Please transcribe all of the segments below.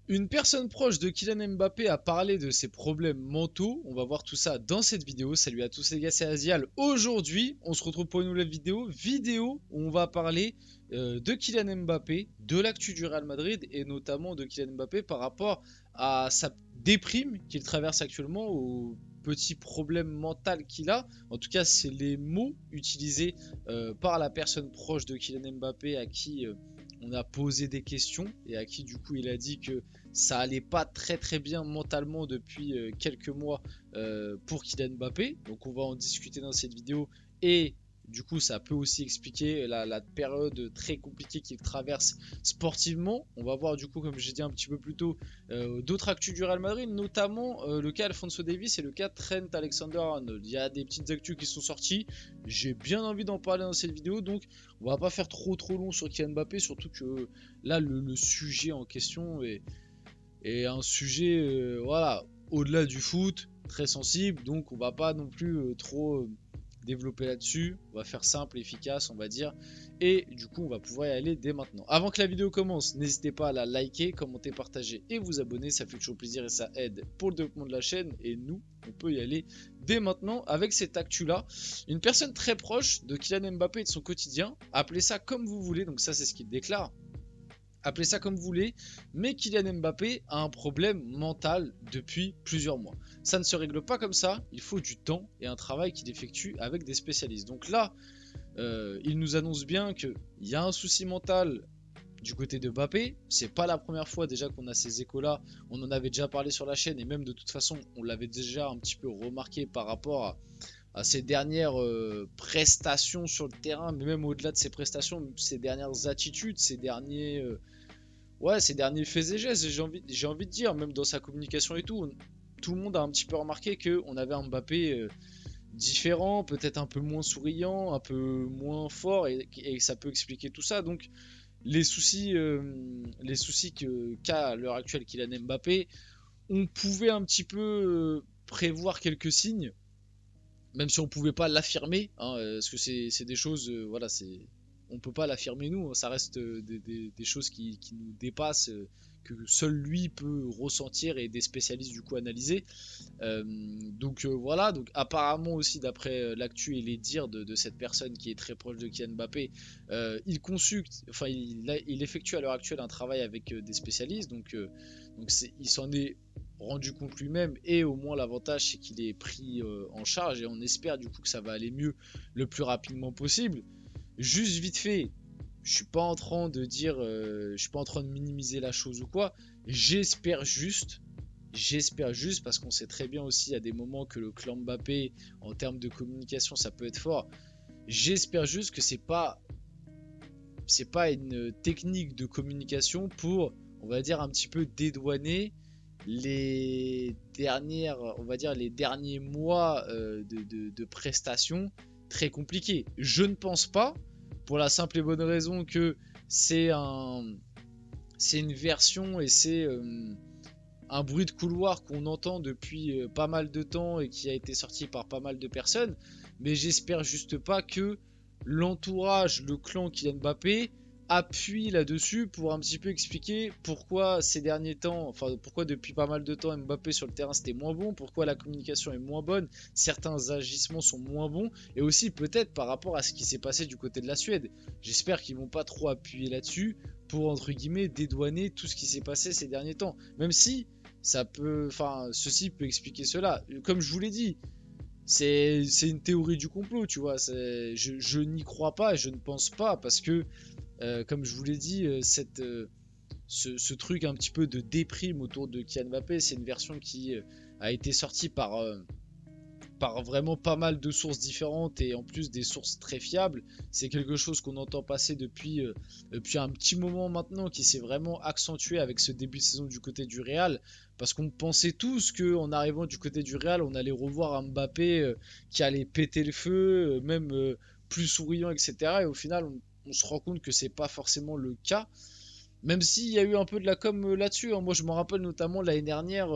Une personne proche de Kylian Mbappé a parlé de ses problèmes mentaux. On va voir tout ça dans cette vidéo. Salut à tous les gars, c'est Azial. Aujourd'hui, on se retrouve pour une nouvelle vidéo où on va parler de Kylian Mbappé, de l'actu du Real Madrid et notamment de Kylian Mbappé par rapport à sa déprime qu'il traverse actuellement, au petit problème mental qu'il a. En tout cas, c'est les mots utilisés par la personne proche de Kylian Mbappé à qui on a posé des questions et à qui du coup il a dit que ça allait pas très bien mentalement depuis quelques mois pour Kylian Mbappé. Donc on va en discuter dans cette vidéo et du coup ça peut aussi expliquer la période très compliquée qu'il traverse sportivement. On va voir du coup, comme j'ai dit un petit peu plus tôt, d'autres actus du Real Madrid, notamment le cas Alphonso Davies et le cas Trent Alexander-Arnold. Il y a des petites actus qui sont sorties, j'ai bien envie d'en parler dans cette vidéo, donc on va pas faire trop long sur Kylian Mbappé, surtout que là le sujet en question est un sujet voilà, au-delà du foot, très sensible, donc on va pas non plus trop développer là-dessus. On va faire simple, efficace, on va dire, et du coup on va pouvoir y aller dès maintenant. Avant que la vidéo commence, n'hésitez pas à la liker, commenter, partager et vous abonner, ça fait toujours plaisir et ça aide pour le développement de la chaîne. Et nous, on peut y aller dès maintenant avec cette actu là. Une personne très proche de Kylian Mbappé et de son quotidien, appelez ça comme vous voulez, donc ça c'est ce qu'il déclare, appelez ça comme vous voulez, mais Kylian Mbappé a un problème mental depuis plusieurs mois. Ça ne se règle pas comme ça, il faut du temps et un travail qu'il effectue avec des spécialistes. Donc là, il nous annonce bien qu'il y a un souci mental du côté de Mbappé. C'est pas la première fois déjà qu'on a ces échos là, on en avait déjà parlé sur la chaîne et même de toute façon on l'avait déjà un petit peu remarqué par rapport à ses dernières prestations sur le terrain, mais même au-delà de ses prestations, ses dernières attitudes, ses derniers ces derniers faits et gestes, j'ai envie de dire, même dans sa communication et tout, tout le monde a un petit peu remarqué qu'on avait un Mbappé différent, peut-être un peu moins souriant, un peu moins fort, et ça peut expliquer tout ça. Donc les soucis qu'a à l'heure actuelle Kylian Mbappé, on pouvait un petit peu prévoir quelques signes, même si on pouvait pas l'affirmer, hein, parce que c'est des choses, voilà, on peut pas l'affirmer nous, hein, ça reste des choses qui nous dépassent, que seul lui peut ressentir et des spécialistes du coup analyser. Donc voilà, donc apparemment aussi d'après l'actu et les dires de cette personne qui est très proche de Kylian Mbappé, il consulte, enfin il effectue à l'heure actuelle un travail avec des spécialistes, donc il s'en est rendu compte lui-même, et au moins l'avantage c'est qu'il est pris en charge et on espère du coup que ça va aller mieux le plus rapidement possible. Juste vite fait, je suis pas en train de dire, je suis pas en train de minimiser la chose ou quoi. J'espère juste, parce qu'on sait très bien aussi à des moments que le clan Mbappé en termes de communication ça peut être fort. J'espère juste que c'est pas une technique de communication pour, on va dire, un petit peu dédouaner on va dire les derniers mois de prestations très compliquées. Je ne pense pas, pour la simple et bonne raison que c'est une version et c'est un bruit de couloir qu'on entend depuis pas mal de temps et qui a été sorti par pas mal de personnes. Mais j'espère juste pas que l'entourage, le clan Kylian Mbappé appuie là-dessus pour un petit peu expliquer pourquoi ces derniers temps, enfin pourquoi depuis pas mal de temps Mbappé sur le terrain c'était moins bon, pourquoi la communication est moins bonne, certains agissements sont moins bons, et aussi peut-être par rapport à ce qui s'est passé du côté de la Suède. J'espère qu'ils vont pas trop appuyer là-dessus pour entre guillemets dédouaner tout ce qui s'est passé ces derniers temps, même si ça peut, enfin ceci peut expliquer cela. Comme je vous l'ai dit, c'est une théorie du complot, tu vois. Je n'y crois pas et je ne pense pas parce que, comme je vous l'ai dit, ce truc un petit peu de déprime autour de Kylian Mbappé, c'est une version qui a été sortie par vraiment pas mal de sources différentes et en plus des sources très fiables. C'est quelque chose qu'on entend passer depuis un petit moment maintenant, qui s'est vraiment accentué avec ce début de saison du côté du Real, parce qu'on pensait tous qu'en arrivant du côté du Real on allait revoir un Mbappé qui allait péter le feu, même plus souriant, etc. Et au final on se rend compte que c'est pas forcément le cas, même s'il y a eu un peu de la com là-dessus, hein. Moi je me rappelle notamment l'année dernière,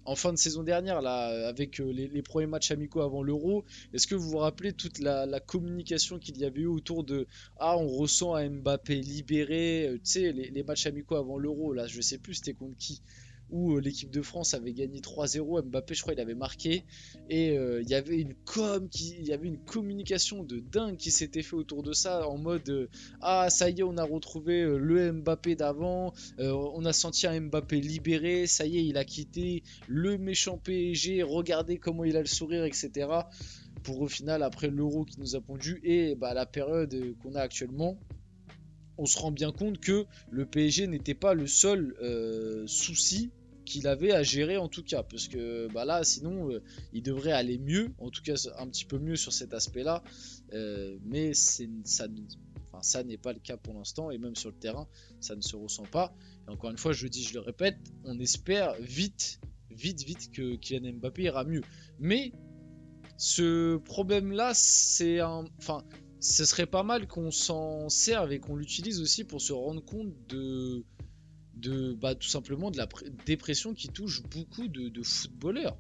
en fin de saison dernière, là, avec les premiers matchs amicaux avant l'Euro. Est-ce que vous vous rappelez toute la communication qu'il y avait eu autour de ah, on ressent un Mbappé libéré, tu sais, les matchs amicaux avant l'Euro, là, je sais plus c'était contre qui, où l'équipe de France avait gagné 3-0, Mbappé, je crois, il avait marqué, et il y avait il y avait une communication de dingue qui s'était fait autour de ça, en mode ah, ça y est, on a retrouvé le Mbappé d'avant, on a senti un Mbappé libéré, ça y est, il a quitté le méchant PSG, regardez comment il a le sourire, etc. Pour au final, après l'Euro qui nous a pondu et bah, la période qu'on a actuellement, on se rend bien compte que le PSG n'était pas le seul souci qu'il avait à gérer en tout cas, parce que bah là sinon il devrait aller mieux, en tout cas un petit peu mieux sur cet aspect là, mais ça n'est pas le cas pour l'instant, et même sur le terrain ça ne se ressent pas, et encore une fois je le dis, je le répète, on espère vite que Kylian Mbappé ira mieux, mais ce problème là c'est un... Enfin, ce serait pas mal qu'on s'en serve et qu'on l'utilise aussi pour se rendre compte bah, tout simplement de la dépression qui touche beaucoup de footballeurs.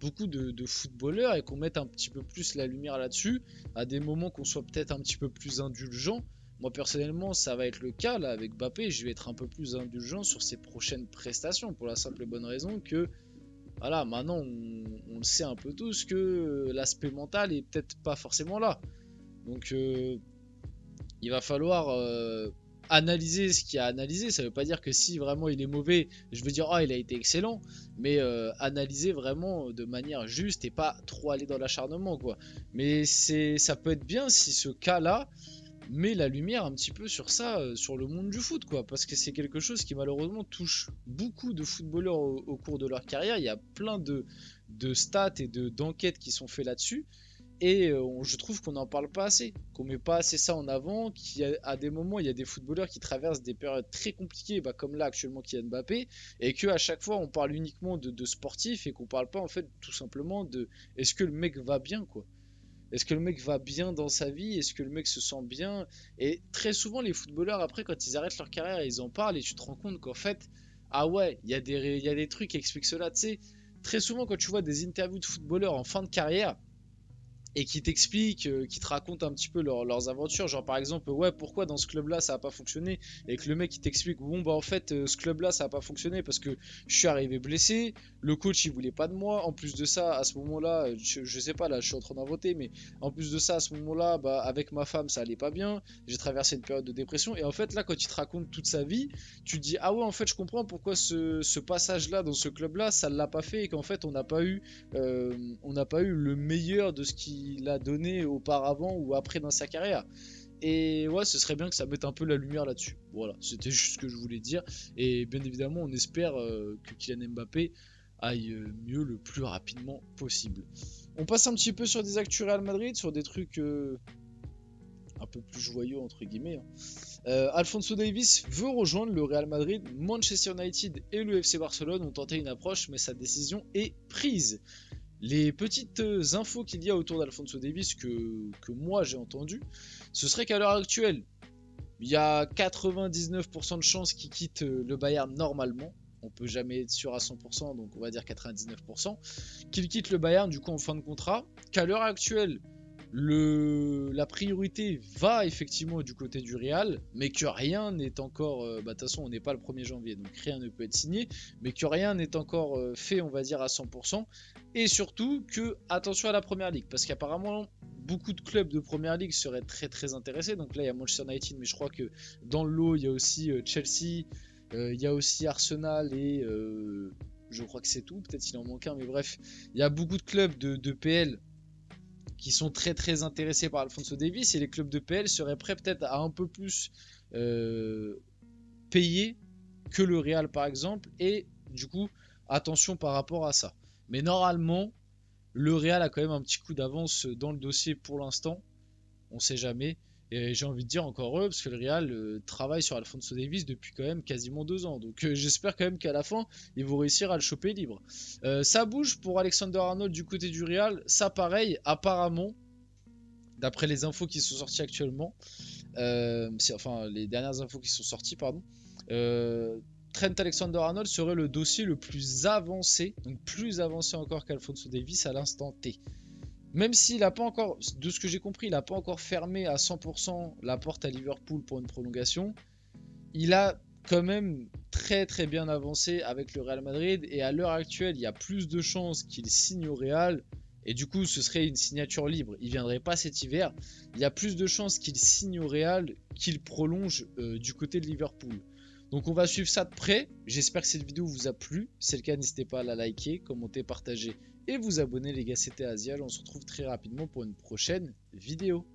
Beaucoup de footballeurs, et qu'on mette un petit peu plus la lumière là-dessus, à des moments qu'on soit peut-être un petit peu plus indulgent. Moi personnellement, ça va être le cas là avec Mbappé, je vais être un peu plus indulgent sur ses prochaines prestations, pour la simple et bonne raison que voilà, maintenant on le sait un peu tous que l'aspect mental est peut-être pas forcément là. Donc il va falloir analyser ce qu'il y a à analyser. Ça veut pas dire que si vraiment il est mauvais, je veux dire, ah, il a été excellent, mais analyser vraiment de manière juste et pas trop aller dans l'acharnement, quoi. Mais ça peut être bien si ce cas-là met la lumière un petit peu sur ça, sur le monde du foot, quoi, parce que c'est quelque chose qui malheureusement touche beaucoup de footballeurs au cours de leur carrière. Il y a plein de stats et d'enquêtes qui sont faites là-dessus. Et je trouve qu'on n'en parle pas assez, qu'on met pas assez ça en avant, qu'à des moments il y a des footballeurs qui traversent des périodes très compliquées, bah, comme là actuellement Kylian Mbappé, et qu'à chaque fois on parle uniquement de sportifs et qu'on parle pas en fait tout simplement de est-ce que le mec va bien, quoi. Est-ce que le mec va bien dans sa vie? Est-ce que le mec se sent bien? Et très souvent les footballeurs après quand ils arrêtent leur carrière ils en parlent, et tu te rends compte qu'en fait ah ouais, il y a des trucs qui expliquent cela, tu sais. Très souvent quand tu vois des interviews de footballeurs en fin de carrière et qui t'expliquent, qui te racontent un petit peu leurs aventures, genre par exemple ouais, pourquoi dans ce club là ça a pas fonctionné, et que le mec il t'explique bon bah en fait ce club là ça a pas fonctionné parce que je suis arrivé blessé, le coach il voulait pas de moi, en plus de ça à ce moment là je sais pas, là je suis en train d'inventer, mais en plus de ça à ce moment là bah avec ma femme ça allait pas bien, j'ai traversé une période de dépression, et en fait là quand il te raconte toute sa vie tu te dis ah ouais en fait je comprends pourquoi ce passage là dans ce club là ça l'a pas fait, et qu'en fait on n'a pas eu le meilleur de ce qu'il a donné auparavant ou après dans sa carrière. Et ouais, ce serait bien que ça mette un peu la lumière là-dessus. Voilà, c'était juste ce que je voulais dire. Et bien évidemment, on espère que Kylian Mbappé aille mieux le plus rapidement possible. On passe un petit peu sur des actus Real Madrid, sur des trucs un peu plus joyeux entre guillemets. Alphonso Davies veut rejoindre le Real Madrid. Manchester United et le FC Barcelone ont tenté une approche, mais sa décision est prise. Les petites infos qu'il y a autour d'Alphonso Davies que moi j'ai entendu, ce serait qu'à l'heure actuelle, il y a 99% de chances qu'il quitte le Bayern normalement. On peut jamais être sûr à 100%, donc on va dire 99%. Qu'il quitte le Bayern du coup en fin de contrat. Qu'à l'heure actuelle, la priorité va effectivement du côté du Real, mais que rien n'est encore... de toute façon, on n'est pas le 1er janvier, donc rien ne peut être signé, mais que rien n'est encore fait, on va dire, à 100%. Et surtout que, attention à la Première Ligue, parce qu'apparemment, beaucoup de clubs de Première Ligue seraient très très intéressés. Donc là, il y a Manchester United, mais je crois que dans le lot, il y a aussi Chelsea, il y a aussi Arsenal, et je crois que c'est tout, peut-être s'il en manque un, mais bref, il y a beaucoup de clubs de PL qui sont très très intéressés par Alphonso Davies, et les clubs de PL seraient prêts peut-être à un peu plus payer que le Real par exemple, et du coup attention par rapport à ça. Mais normalement le Real a quand même un petit coup d'avance dans le dossier pour l'instant, on sait jamais. Et j'ai envie de dire encore eux, parce que le Real travaille sur Alphonso Davies depuis quand même quasiment 2 ans. Donc j'espère quand même qu'à la fin, ils vont réussir à le choper libre. Ça bouge pour Alexander Arnold du côté du Real. Ça pareil, apparemment, d'après les infos qui sont sorties actuellement, enfin les dernières infos qui sont sorties, pardon, Trent Alexander-Arnold serait le dossier le plus avancé, donc plus avancé encore qu'Alphonso Davies à l'instant T. Même s'il n'a pas encore, de ce que j'ai compris, il n'a pas encore fermé à 100% la porte à Liverpool pour une prolongation, il a quand même très bien avancé avec le Real Madrid et à l'heure actuelle, il y a plus de chances qu'il signe au Real et du coup, ce serait une signature libre. Il ne viendrait pas cet hiver. Il y a plus de chances qu'il signe au Real qu'il prolonge du côté de Liverpool. Donc on va suivre ça de près. J'espère que cette vidéo vous a plu. Si c'est le cas, n'hésitez pas à la liker, commenter, partager et vous abonner les gars. C'était Azial. On se retrouve très rapidement pour une prochaine vidéo.